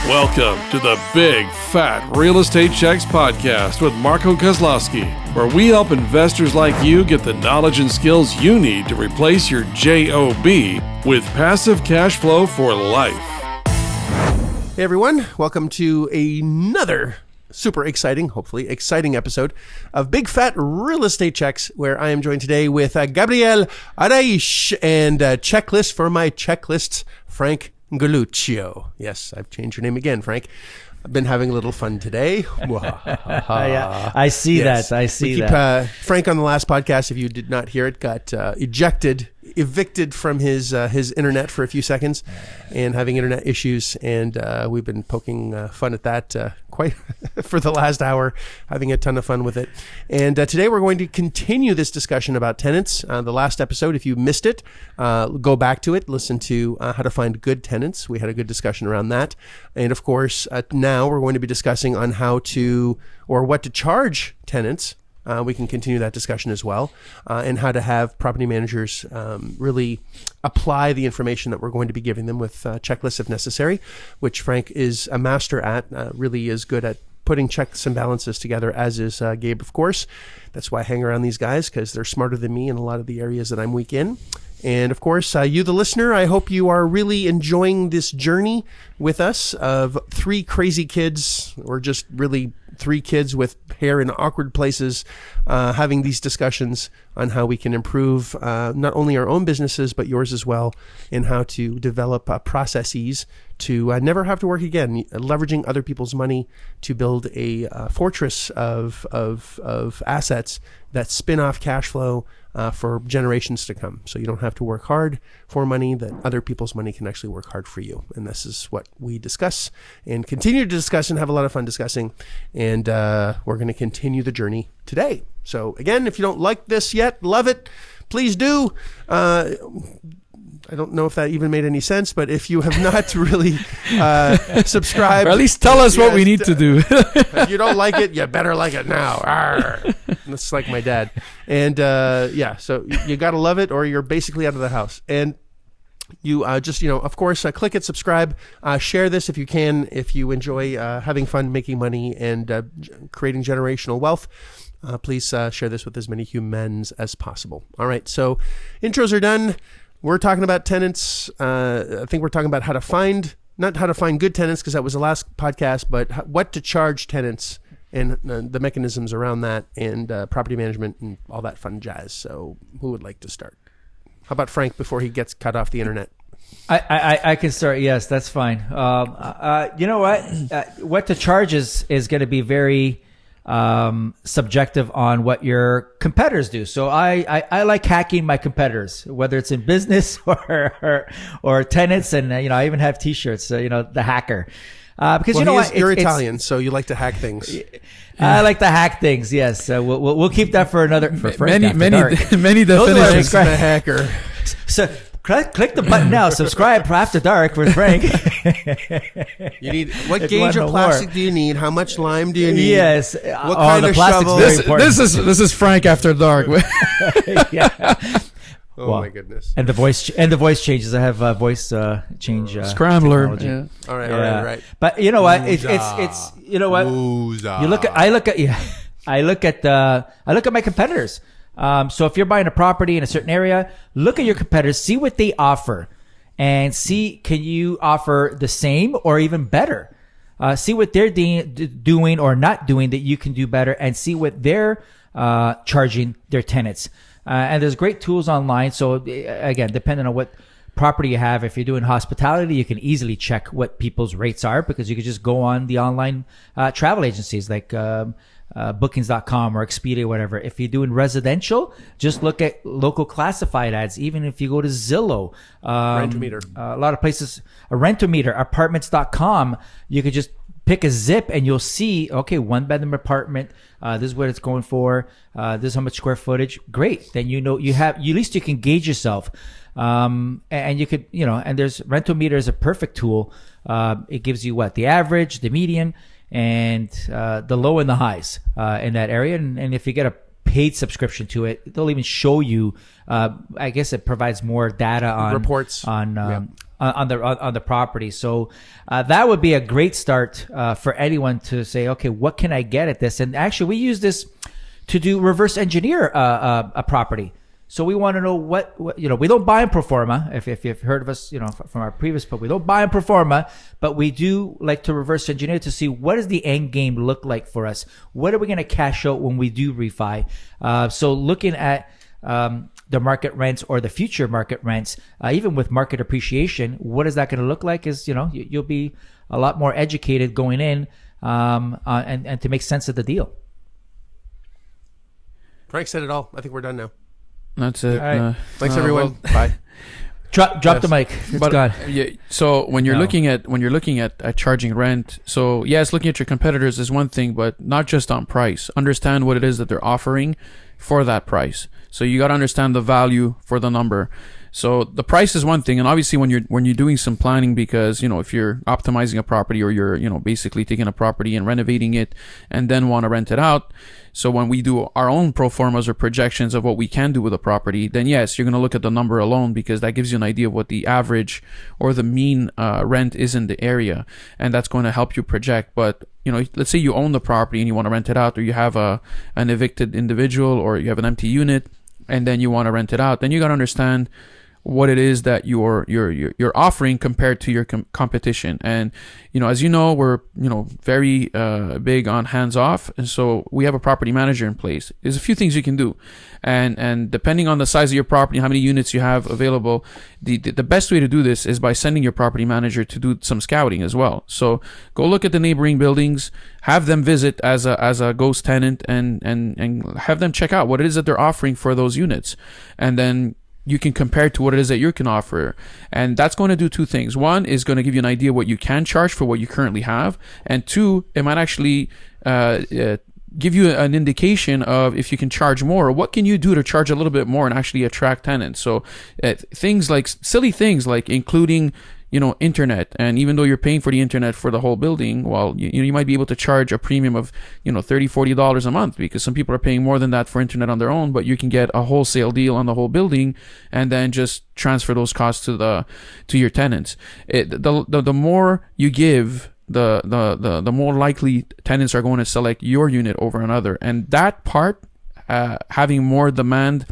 Welcome to the Big Fat Real Estate Checks podcast with Marco Kozlowski, where we help investors like you get the knowledge and skills you need to replace your JOB with passive cash flow for life. Hey everyone, welcome to another super exciting, hopefully exciting episode of Big Fat Real Estate Checks, where I am joined today with Gabriel Araish and checklist for my checklists, Frank Galuccio. Yes, I've changed your name again, Frank. I've been having a little fun today. Yeah, I see that. I see that. Frank on the last podcast, if you did not hear it, got evicted from his internet for a few seconds and having internet issues. And we've been poking fun at that quite for the last hour, having a ton of fun with it. And today we're going to continue this discussion about tenants. The last episode, if you missed it, go back to it, listen to how to find good tenants. We had a good discussion around that. And of course, now we're going to be discussing on how to, or what to charge tenants. We can continue that discussion as well, and how to have property managers really apply the information that we're going to be giving them with checklists if necessary, which Frank is a master at, really is good at putting checks and balances together, as is Gabe, of course. That's why I hang around these guys, because they're smarter than me in a lot of the areas that I'm weak in. And of course, you, the listener, I hope you are really enjoying this journey with us of three crazy kids, or just really three kids with hair in awkward places, having these discussions on how we can improve not only our own businesses, but yours as well, and how to develop processes to never have to work again, leveraging other people's money to build a fortress of assets that spin off cash flow for generations to come. So you don't have to work hard for money, that other people's money can actually work hard for you. And this is what we discuss and continue to discuss and have a lot of fun discussing. And we're going to continue the journey today. So again, if you don't like this yet, love it, please do. I don't know if that even made any sense, but if you have not really subscribed, or at least tell us what we need to do. If you don't like it, you better like it now. That's like my dad. And so you got to love it, or you're basically out of the house. And you just, of course, click it, subscribe, share this if you can, if you enjoy having fun, making money, and creating generational wealth. Please share this with as many humans as possible. All right, so intros are done. We're talking about tenants. I think we're talking about not how to find good tenants, because that was the last podcast, but what to charge tenants and the mechanisms around that, and property management and all that fun jazz. So who would like to start? How about Frank before he gets cut off the internet? I can start. Yes, that's fine. You know what? What to charge is going to be very subjective on what your competitors do. So I like hacking my competitors, whether it's in business or tenants, and I even have T-shirts. The hacker, because you're Italian, so you like to hack things. I like to hack things. Yes, we'll keep that for another. For many definitions. The hacker. So. Click the button now. Subscribe for After Dark with Frank. You need what gauge of plastic do you need? How much lime do you need? Yes. What kind of shovel? This is Frank After Dark. Yeah. My goodness. And the voice changes. I have voice change scrambler. Yeah. All right. But you know what? It's you know what? I look at my competitors. So if you're buying a property in a certain area, look at your competitors, see what they offer, and see, can you offer the same or even better? See what they're doing or not doing that you can do better, and see what they're charging their tenants. And there's great tools online. So again, depending on what property you have, if you're doing hospitality, you can easily check what people's rates are, because you could just go on the online travel agencies like bookings.com or Expedia, whatever. If you're doing residential, just look at local classified ads. Even if you go to Zillow, Rentometer, a lot of places, a Rentometer, apartments.com, you could just pick a zip and you'll see, okay, 1-bedroom apartment, this is what it's going for, this is how much square footage. Great. Then at least you can gauge yourself. And you could, and there's Rentometer is a perfect tool. It gives you the average, the median, and the low and the highs in that area. And if you get a paid subscription to it, they'll even show you. I guess it provides more data on reports on on the property. So that would be a great start for anyone to say, okay, what can I get at this? And actually, we use this to do reverse engineer a property. So we want to know what we don't buy in pro forma. If you've heard of us, from our previous book, we don't buy in pro forma, but we do like to reverse engineer to see what does the end game look like for us. What are we going to cash out when we do refi? So looking at the market rents or the future market rents, even with market appreciation, what is that going to look like? Is you'll be a lot more educated going in, and to make sense of the deal. Frank said it all. I think we're done now. That's it. All right. Thanks everyone. Bye. Drop the mic. It's gone. Yeah, so when you're looking at charging rent, so yes, looking at your competitors is one thing, but not just on price. Understand what it is that they're offering for that price. So you got to understand the value for the number. So the price is one thing, and obviously when you're doing some planning, because if you're optimizing a property or you're basically taking a property and renovating it and then want to rent it out. So when we do our own pro formas or projections of what we can do with a property, then yes, you're going to look at the number alone, because that gives you an idea of what the average or the mean rent is in the area, and that's going to help you project. But let's say you own the property and you want to rent it out, or you have an evicted individual, or you have an empty unit and then you want to rent it out, then you got to understand what it is that you're offering compared to your competition. And as we're very big on hands off, and so we have a property manager in place. There's a few things you can do, and depending on the size of your property, how many units you have available, the best way to do this is by sending your property manager to do some scouting as well. So go look at the neighboring buildings, have them visit as a ghost tenant, and have them check out what it is that they're offering for those units, and then you can compare to what it is that you can offer. And that's going to do two things. One is going to give you an idea what you can charge for what you currently have. And two, it might actually give you an indication of if you can charge more, or what can you do to charge a little bit more and actually attract tenants. So things like silly things like including internet. And even though you're paying for the internet for the whole building, well, you might be able to charge a premium of $30-$40 a month, because some people are paying more than that for internet on their own, but you can get a wholesale deal on the whole building and then just transfer those costs to your tenants. The more you give, the more likely tenants are going to select your unit over another. And that part, having more demand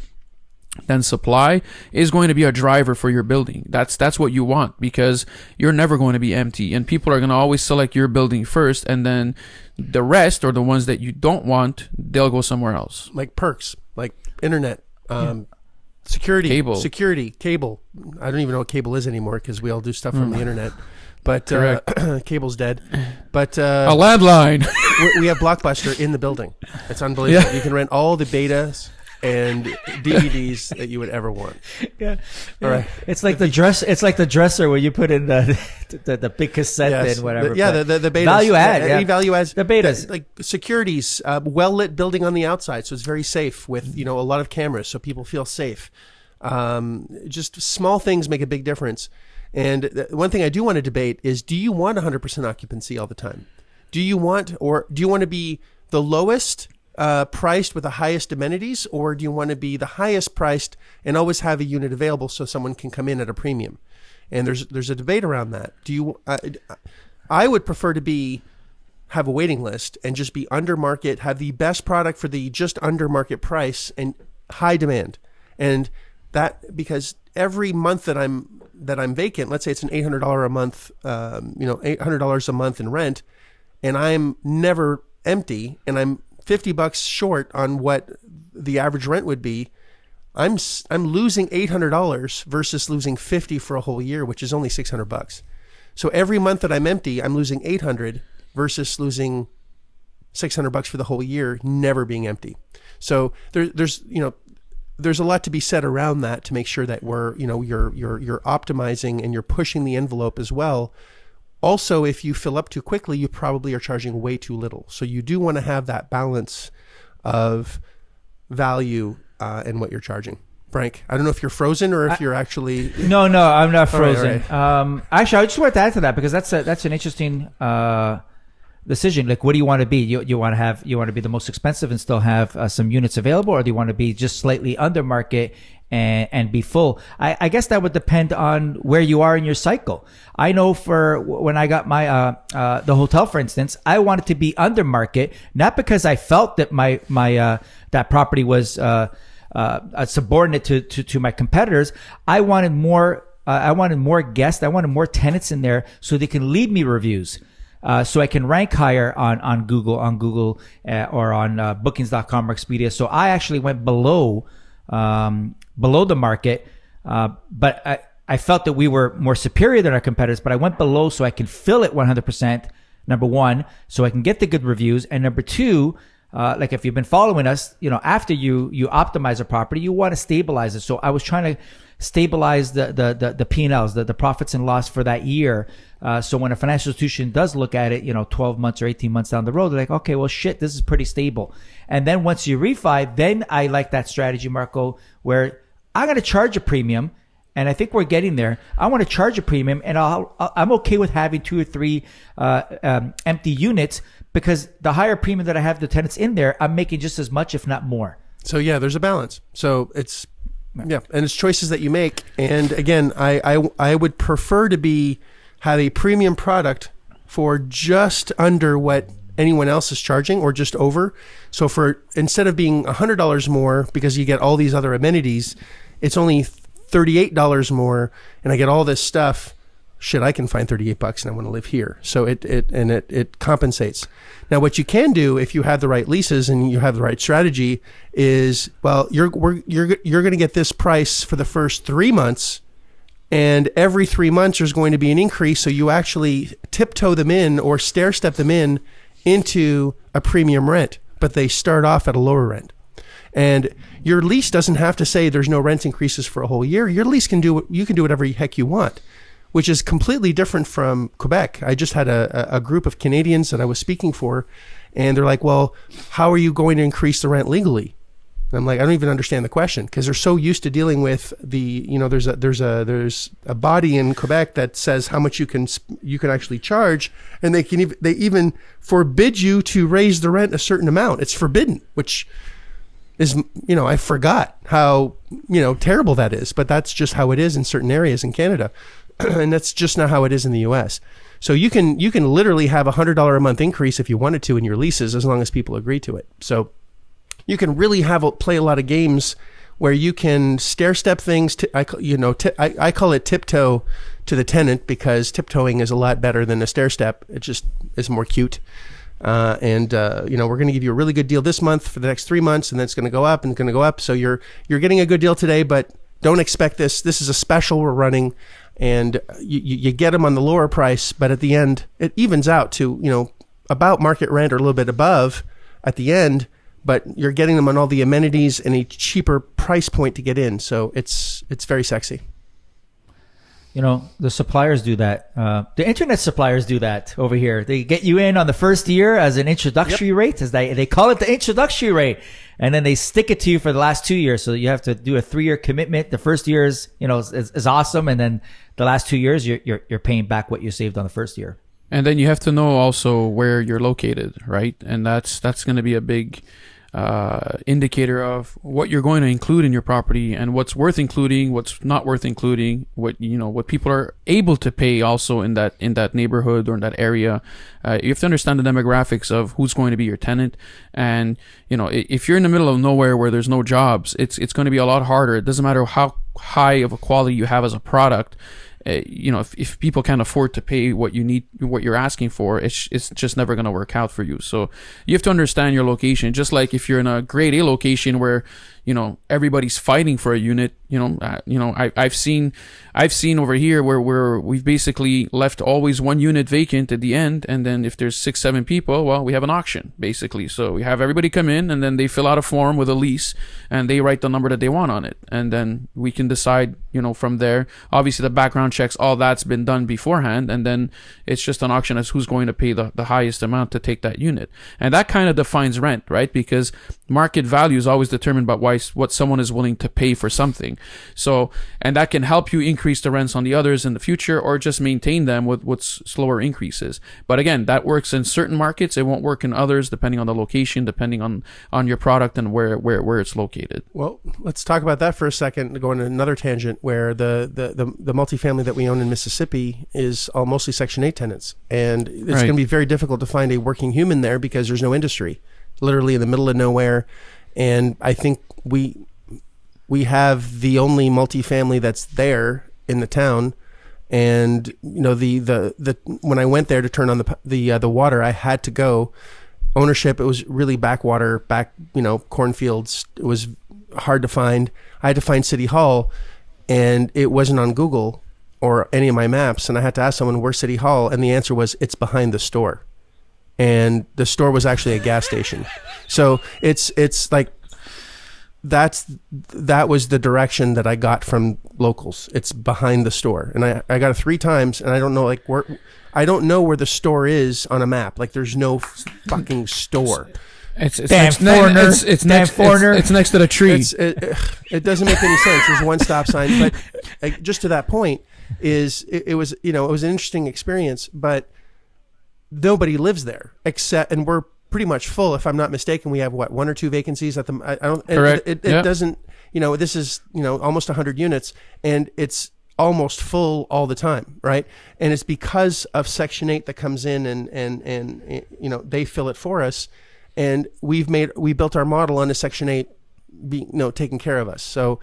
than supply, is going to be a driver for your building. That's what you want, because you're never going to be empty, and people are going to always select your building first, and then the rest, or the ones that you don't want, they'll go somewhere else. Like perks, like internet, security, cable. I don't even know what cable is anymore, because we all do stuff from the internet. But cable's dead. But a landline. we have Blockbuster in the building. It's unbelievable. Yeah. You can rent all the betas and DVDs that you would ever want. Yeah. All right. It's like the dress. It's like the dresser where you put in the big cassette in whatever. The betas. Value add. Any value adds. The betas. Like securities, well lit building on the outside, so it's very safe with a lot of cameras, so people feel safe. Just small things make a big difference. And one thing I do want to debate is: do you want 100% occupancy all the time? Do you want to be the lowest priced with the highest amenities, or do you want to be the highest priced and always have a unit available so someone can come in at a premium? And there's a debate around that. I would prefer to have a waiting list and just be under market, have the best product for the just under market price and high demand. And that, because every month that I'm vacant, let's say it's an $800 a month, $800 a month in rent, and I'm never empty, and I'm $50 short on what the average rent would be, I'm losing $800 versus losing $50 for a whole year, which is only $600. So every month that I'm empty, I'm losing $800 versus losing $600 for the whole year, never being empty. So there's a lot to be said around that to make sure that you're optimizing and you're pushing the envelope as well. Also, if you fill up too quickly, you probably are charging way too little. So you do want to have that balance of value in what you're charging. Frank, I don't know if you're frozen or if you're actually... No, I'm not frozen. All right. Actually, I just wanted to add to that, because that's an interesting decision. Like, what do you want to be? You want to be the most expensive and still have some units available, or do you want to be just slightly under market and be full? I guess that would depend on where you are in your cycle. I know for when I got my the hotel, for instance, I wanted to be under market, not because I felt that my that property was subordinate to my competitors. I wanted more guests. I wanted more tenants in there so they can leave me reviews. So I can rank higher on Google, or on bookings.com or Expedia. So I actually went below the market, but I felt that we were more superior than our competitors, but I went below so I can fill it 100%, number one, so I can get the good reviews. And number two, like if you've been following us, after you optimize a property, you want to stabilize it. So I was trying to stabilize the P&Ls, the profits and loss for that year. So when a financial institution does look at it, 12 months or 18 months down the road, they're like, okay, well, shit, this is pretty stable. And then once you refi, then I like that strategy, Marco, where I'm going to charge a premium. And I think we're getting there. I want to charge a premium, and I'm okay with having 2 or 3 empty units, because the higher premium that I have the tenants in there, I'm making just as much, if not more. So yeah, there's a balance. So it's and it's choices that you make. And again, I would prefer to have a premium product for just under what anyone else is charging, or just over. So instead of being $100 more because you get all these other amenities, it's only $38 more, and I get all this stuff. Shit, I can find $38 and I want to live here. So it compensates. Now, what you can do if you have the right leases and you have the right strategy is, well, you're going to get this price for the first 3 months, and every 3 months there's going to be an increase. So you actually tiptoe them in or stair step them into a premium rent, but they start off at a lower rent. And your lease doesn't have to say there's no rent increases for a whole year. Your lease you can do whatever the heck you want, which is completely different from Quebec. I just had a group of Canadians that I was speaking for, and they're like, well, how are you going to increase the rent legally? And I'm like, I don't even understand the question, because they're so used to dealing with there's a body in Quebec that says how much you can actually charge, and they even forbid you to raise the rent a certain amount. It's forbidden, which is, I forgot how, terrible that is, but that's just how it is in certain areas in Canada. And that's just not how it is in the US. So you can literally have $100 a month increase if you wanted to in your leases, as long as people agree to it. So you can really play a lot of games where you can stair step things. I call it tiptoe to the tenant, because tiptoeing is a lot better than a stair step. It just is more cute. We're going to give you a really good deal this month for the next 3 months, and then it's going to go up and it's going to go up. So you're getting a good deal today, but don't expect this. This is a special we're running, and you get them on the lower price, but at the end it evens out to, about market rent or a little bit above at the end, but you're getting them on all the amenities and a cheaper price point to get in. So it's very sexy. The suppliers do that. The internet suppliers do that over here. They get you in on the first year as an introductory rate, as they call it, the introductory rate, and then they stick it to you for the last 2 years. So you have to do a 3-year commitment. The first year is awesome, and then the last 2 years you're paying back what you saved on the first year. And then you have to know also where you're located, right? And that's going to be a big indicator of what you're going to include in your property, and what's worth including, what's not worth including, what people are able to pay also in that neighborhood or in that area. You have to understand the demographics of who's going to be your tenant. And if you're in the middle of nowhere where there's no jobs, it's going to be a lot harder. It doesn't matter how high of a quality you have as a product. If people can't afford to pay what you need, what you're asking for, it's just never going to work out for you. So you have to understand your location. Just like if you're in a grade A location where, everybody's fighting for a unit, I've seen over here where we've basically left always one unit vacant at the end. And then if there's 6-7 people, well, we have an auction basically. So we have everybody come in, and then they fill out a form with a lease, and they write the number that they want on it. And then we can decide, from there. Obviously the background checks, all that's been done beforehand. And then it's just an auction as who's going to pay the highest amount to take that unit. And that kind of defines rent, right? Because market value is always determined by what someone is willing to pay for something. So, and that can help you increase the rents on the others in the future, or just maintain them with slower increases. But again, that works in certain markets. It won't work in others, depending on the location, depending on your product and where it's located. Well, let's talk about that for a second. Go on another tangent where the multifamily that we own in Mississippi is all mostly Section 8 tenants, and it's going to be very difficult to find a working human there because there's no industry, literally in the middle of nowhere. And I think we have the only multifamily that's there in the town. And the when I went there to turn on the water, I had to go. Ownership, it was really backwater, cornfields. It was hard to find. I had to find City Hall, and it wasn't on Google or any of my maps. And I had to ask someone, where's City Hall? And the answer was, it's behind the store. And the store was actually a gas station. So it's like, that was the direction that I got from locals. It's behind the store. And I got it 3 times, and I don't know where the store is on a map. Like, there's no fucking store. It's Damn next, foreigner. it's next foreigner. It's next to the tree. It doesn't make any sense. There's one stop sign, but just to that point it was an interesting experience, but nobody lives there and we're pretty much full. If I'm not mistaken, we have 1 or 2 vacancies at the. I don't. Correct. It doesn't. This is almost 100 units, and it's almost full all the time, right? And it's because of Section 8 that comes in and they fill it for us, and we built our model on a Section 8 being taking care of us. So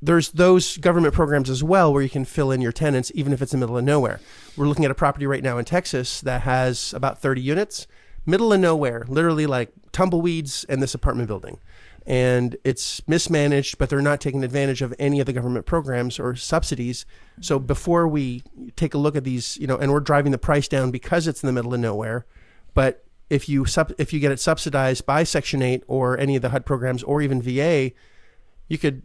there's those government programs as well where you can fill in your tenants even if it's in the middle of nowhere. We're looking at a property right now in Texas that has about 30 units, middle of nowhere, literally like tumbleweeds in this apartment building. And it's mismanaged, but they're not taking advantage of any of the government programs or subsidies. So before we take a look at these, and we're driving the price down because it's in the middle of nowhere, but if you get it subsidized by Section 8 or any of the HUD programs or even VA, you can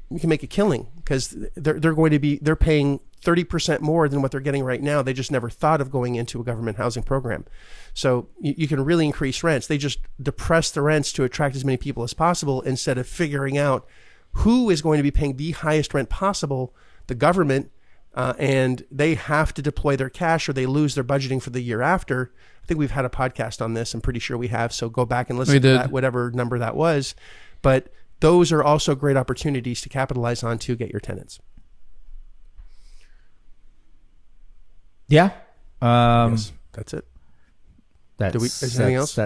make a killing, because they're paying 30% more than what they're getting right now. They just never thought of going into a government housing program. So you can really increase rents. They just depress the rents to attract as many people as possible instead of figuring out who is going to be paying the highest rent possible, the government, and they have to deploy their cash or they lose their budgeting for the year after. I think we've had a podcast on this. I'm pretty sure we have. So go back and listen to that, whatever number that was. But those are also great opportunities to capitalize on to get your tenants. Yeah. Yes, that's it. Is anything else?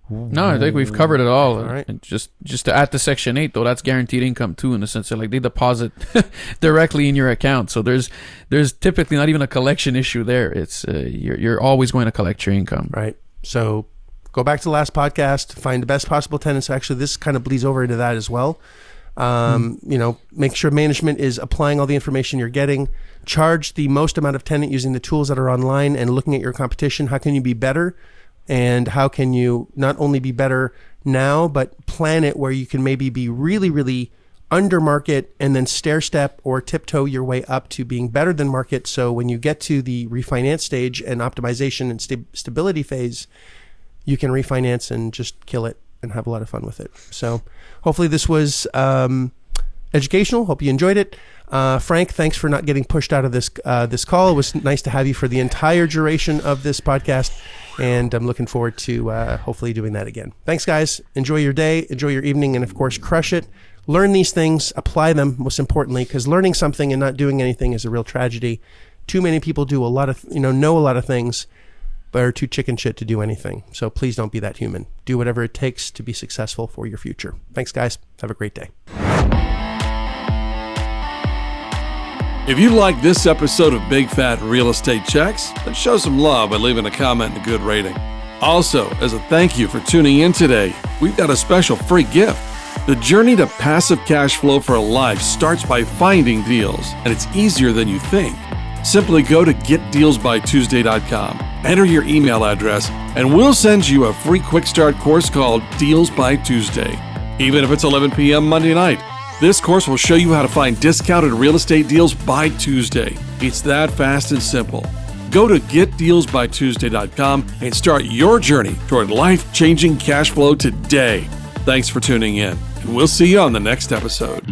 No, I think we've covered it all. All right. And just to add to Section 8, though, that's guaranteed income too, in the sense that they deposit directly in your account. So there's typically not even a collection issue there. It's you're always going to collect your income. Right. So go back to the last podcast, find the best possible tenants. Actually, this kind of bleeds over into that as well. Make sure management is applying all the information you're getting. Charge the most amount of tenant using the tools that are online and looking at your competition. How can you be better? And how can you not only be better now, but plan it where you can maybe be really, really under market and then stair step or tiptoe your way up to being better than market. So when you get to the refinance stage and optimization and stability phase, you can refinance and just kill it and have a lot of fun with it. So hopefully this was educational. Hope you enjoyed it. Frank, thanks for not getting pushed out of this call. It was nice to have you for the entire duration of this podcast, and I'm looking forward to hopefully doing that again. Thanks, guys. Enjoy your day, enjoy your evening, and of course, crush it. Learn these things, apply them, most importantly, because learning something and not doing anything is a real tragedy. Too many people do a lot of, know a lot of things, but are too chicken shit to do anything. So please don't be that human. Do whatever it takes to be successful for your future. Thanks, guys. Have a great day. If you like this episode of Big Fat Real Estate Checks, then show some love by leaving a comment and a good rating. Also, as a thank you for tuning in today, we've got a special free gift. The journey to passive cash flow for life starts by finding deals, and it's easier than you think. Simply go to getdealsbytuesday.com, enter your email address, and we'll send you a free quick start course called Deals by Tuesday. Even if it's 11 p.m. Monday night, this course will show you how to find discounted real estate deals by Tuesday. It's that fast and simple. Go to getdealsbytuesday.com and start your journey toward life-changing cash flow today. Thanks for tuning in, and we'll see you on the next episode.